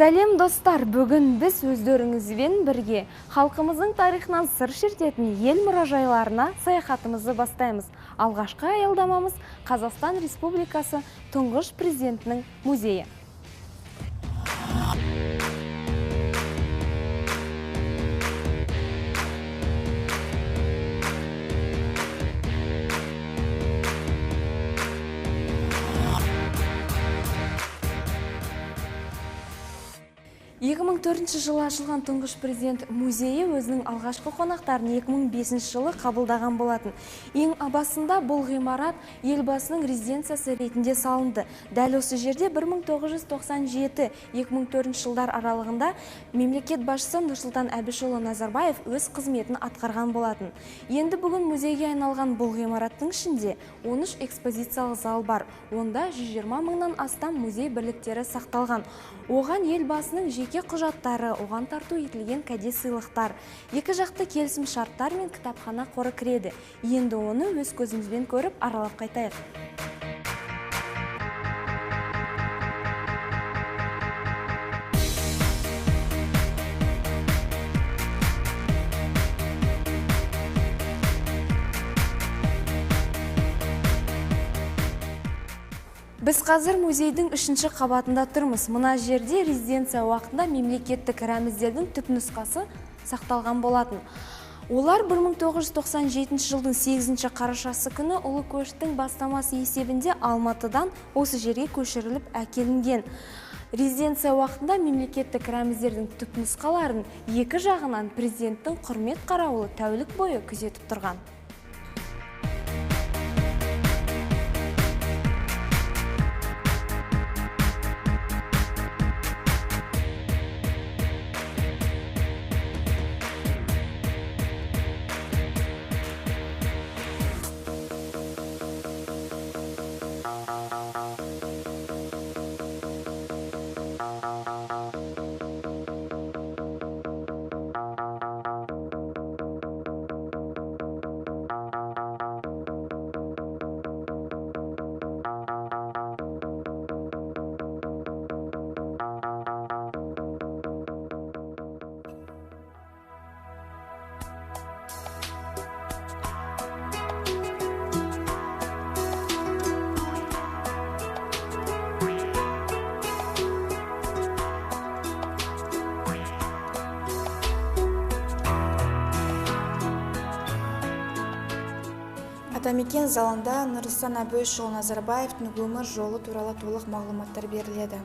Сәлем достар, бүгін біз өздеріңізбен бірге халқымыздың тарихынан сыр шертетін ел мұражайларына саяхатымызды бастаймыз. Алғашқы аялдамамыз Қазақстан Республикасы тұңғыш президентінің музейі. Жылы ашылған тұңғыш президент музейі өзінің алғашқы қонақтарын 2005 жылы қабылдаған болатын. Ең басында бұл ғимарат елбасының резиденциясы ретінде салынды. Дәл осы жерде 1997-2004 жылдар аралығында мемлекет басшысы Нұрсұлтан Әбішұлы Назарбаев өз қызметін атқарған болатын. Енді бүгін музейге айналған бұл ғимараттың ішінде 13 экспозициялық зал бар. Онда 120 мыңнан астам музей бірліктері сақталған. Оған елбасының жеке құжаттары, оған тарту етілген кәде сыйлықтар, екі жақты келісім шарттар мен кітапхана қоры кіреді. Енді оны өз көзімізбен көріп аралап қайтайық. Біз қазір музейдің 3-ші қабатында тұрмыз. Мына жерде резиденция уақытында мемлекеттік рәміздердің түпнұсқасы сақталған болатын. Олар 1997 жылдың 8 қарашасы күні ұлы көштің бастамасы есебінде Алматыдан осы жерге көшіріліп әкелінген. Резиденция уақытында мемлекеттік рәміздердің түпнұсқаларын екі жағынан президенттің құрмет қарауылы тәулік бойы күзетіп тұрған. Атамекен залында Нұрсұлтан Әбішұлы Назарбаевтың өмір жолы туралы толық мағлұматтар беріледі.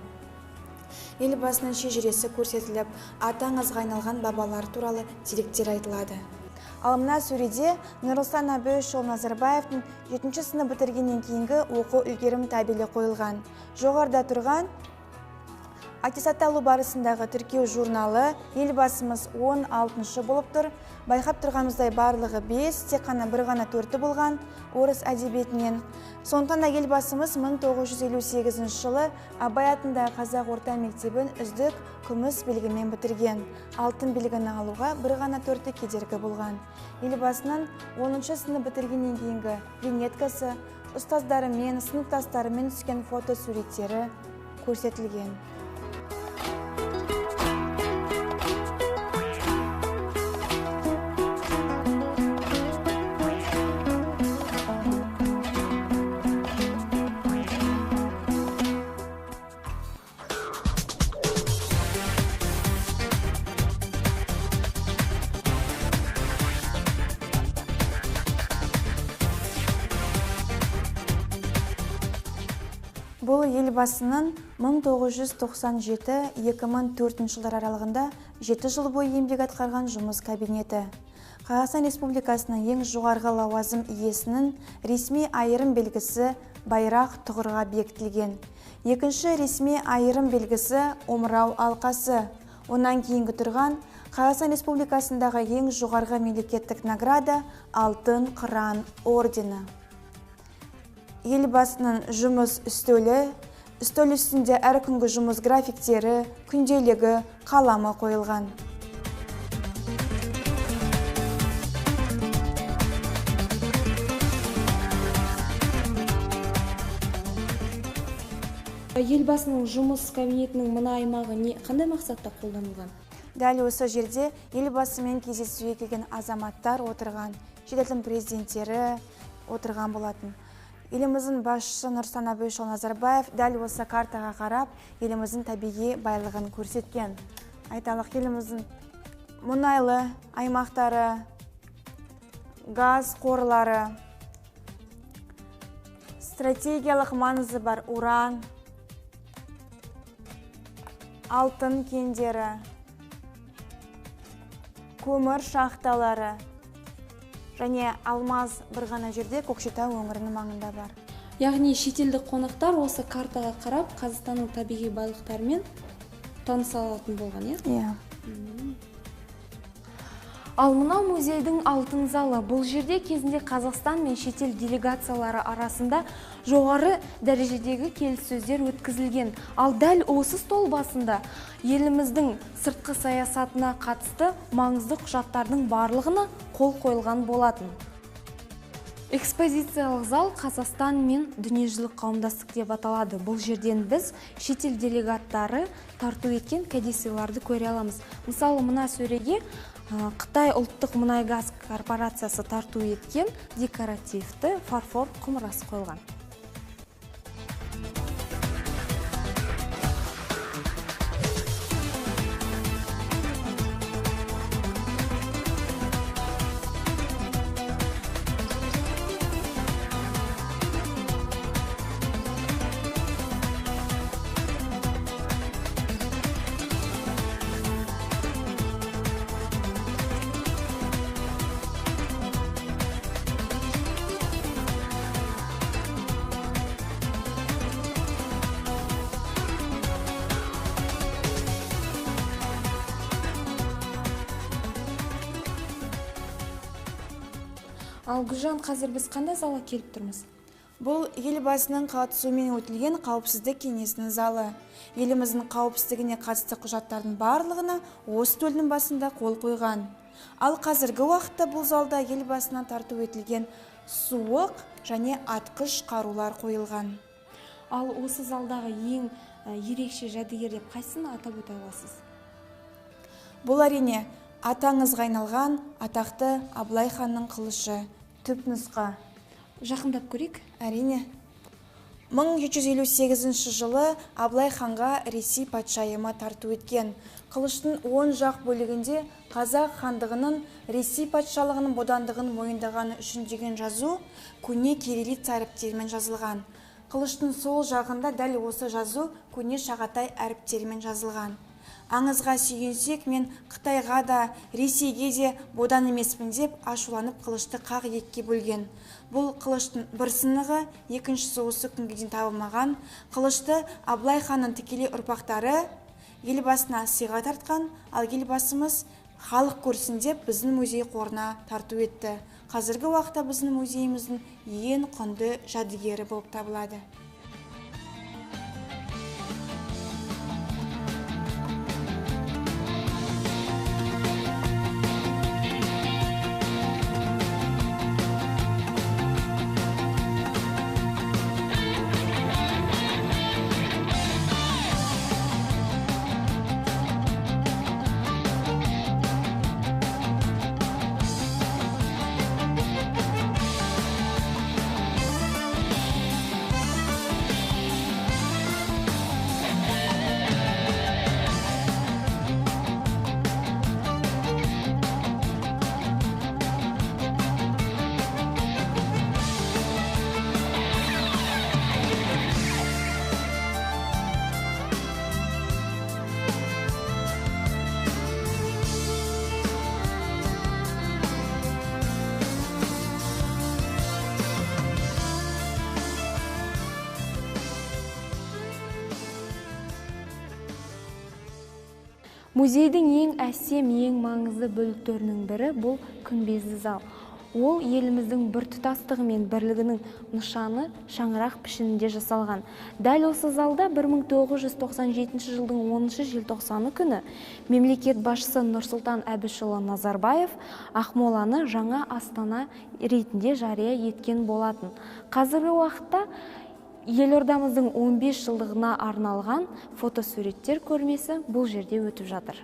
Елбасының шежіресі көрсетіліп, аты аңызға айналған бабалар туралы деректер айтылады. Ал мына сөреде Нұрсұлтан Әбішұлы Назарбаевтың 7-ші сынып бітіргеннен кейінгі оқу үлгерім табелі қойылған. Жоғарыда тұрған аттестатталу барысындағы тіркеу журналы елбасымыз 16-шы болып тұр. Байқап тұрғанымыздай барлығы 5, тек қана бір ғана 4 болған орыс әдебиетінен. Сондықтан да елбасымыз 1958 жылы Абай атындағы Қазақ орта мектебін үздік күміс белгімен бітірген. Алтын белгіні алуға бір ғана 4 кедергі болған. Елбасының 10-шы сынып бітіргеннен кейінгі виньеткасы, ұстаздарымен, сыныптастарымен түскен фотосуреттері көрсетілген. Бұл елбасының 1997-2004 жылдар аралығында 7 жыл бойы еңбек атқарған жұмыс кабинеті. Қазақстан Республикасының ең жоғарғы лауазым иесінің ресми айырым белгісі байрақ тұғырға бекітілген. Екінші ресми айырым белгісі омырау алқасы. Онан кейінгі тұрған Қазақстан Республикасындағы ең жоғарғы мемлекеттік награда алтын қыран ордені. Елбасының жұмыс үстелі, үстел үстінде әр күнгі жұмыс графиктері, күнделігі, қаламы қойылған. Елбасының жұмыс кабинетінің мына аймағы қандай мақсатта қолданылған? Дәл осы жерде елбасымен кездесуге келген азаматтар отырған, шетелдің президенттері отырған болатын. Еліміздің басшысы Нұрсұлтан Әбішұлы Назарбаев дәл осы картаға қарап, еліміздің табиғи байлығын көрсеткен. Айталық, еліміздің мұнайлы аймақтары, газ қорлары, стратегиялық маңызы бар уран, алтын кендері, көмір шахталары және алмаз бір ғана жерде Көкшетау өңірінің маңында бар. Яғни шетелдік қонақтар осы картаға қарап Қазақстанның табиғи байлықтарымен таныса алатын болған, Иә. Ал мынау музейдің алтын залы. Бұл жерде кезінде Қазақстан мен шетел делегациялары арасында жоғары дәрежедегі келіссөздер өткізілген. Ал дәл осы стол басында еліміздің сыртқы саясатына қатысты маңызды құжаттардың барлығына қол қойылған болатын. Экспозициялық зал Қазақстан мен дүниежүзілік қауымдастық деп аталады. Бұл жерден біз шетел делегаттары тарту еткен кәдесыйларды көре аламыз. Мысалы, мына сөреге Қытай ұлттық мұнай-газ корпорациясы тарту еткен декоративті фарфор құмырасы қойылған. Ал Гүлжан, қазір біз қандай залға келіп тұрмыз? Бұл елбасының қатысуымен өтілген қауіпсіздік кеңесінің залы. Еліміздің қауіпсіздігіне қатысты құжаттардың барлығына осы төлдің басында қол қойған. Ал қазіргі уақытта бұл залда елбасынан тарту етілген суық және атқыш қарулар қойылған. Ал осы залдағы ең ерекше жәдігер деп қайсыны атап өте аласыз? Бұл әрине атаңызға айналған атақты Абылай ханның қылышы, түпнұсқа. Жақындап көрейік. Әрине. 1758 жылы Абылай ханға Ресей патшайымы тарту еткен. Қылыштың оң жақ бөлігінде Қазақ хандығының Ресей патшалығының бодандығын мойындағаны үшін деген жазу көне кириллица әріптерімен жазылған. Қылыштың сол жағында дәл осы жазу көне шағатай әріптерімен жазылған. Аңызға сүйенсек, мен Қытайға да, Ресейге де бодан емеспін деп ашуланып қылышты қақ екіге бөлген. Бұл қылыштың бір сынығы, екіншісі осы күнге дейін табылмаған. Қылышты Абылай ханның тікелей ұрпақтары елбасына сыйға тартқан, ал елбасымыз халық көрсін деп біздің музей қорына тарту етті. Қазіргі уақытта біздің музейіміздің ең құнды жәдігері болып табылады. Музейдің ең әсем, ең маңызды бөліктерінің бірі бұл күмбезді зал. Ол еліміздің біртұтастығы мен бірлігінің нышаны шаңырақ пішінінде жасалған. Дәл осы залда 1997 жылдың 10 желтоқсаны күні мемлекет басшысы Нұрсұлтан Әбішұлы Назарбаев Ақмоланы жаңа Астана ретінде жария еткен болатын. Қазіргі уақытта елордамыздың 15 жылдығына арналған фотосуреттер көрмесі бұл жерде өтіп жатыр.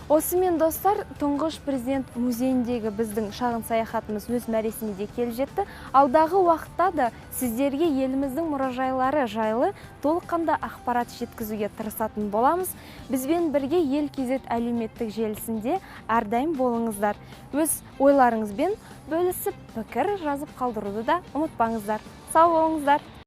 Осымен достар, тұңғыш президент музейіндегі біздің шағын саяхатымыз өз мәресіне де келіп жетті. Алдағы уақытта да сіздерге еліміздің мұражайлары жайлы толыққанды ақпарат жеткізуге тырысатын боламыз. Бізбен бірге Ел Кз әлеуметтік желісінде әрдайым болыңыздар. Өз ойларыңызбен бөлісіп, пікір жазып қалдыруды да ұмытпаңыздар. Сау болыңыздар!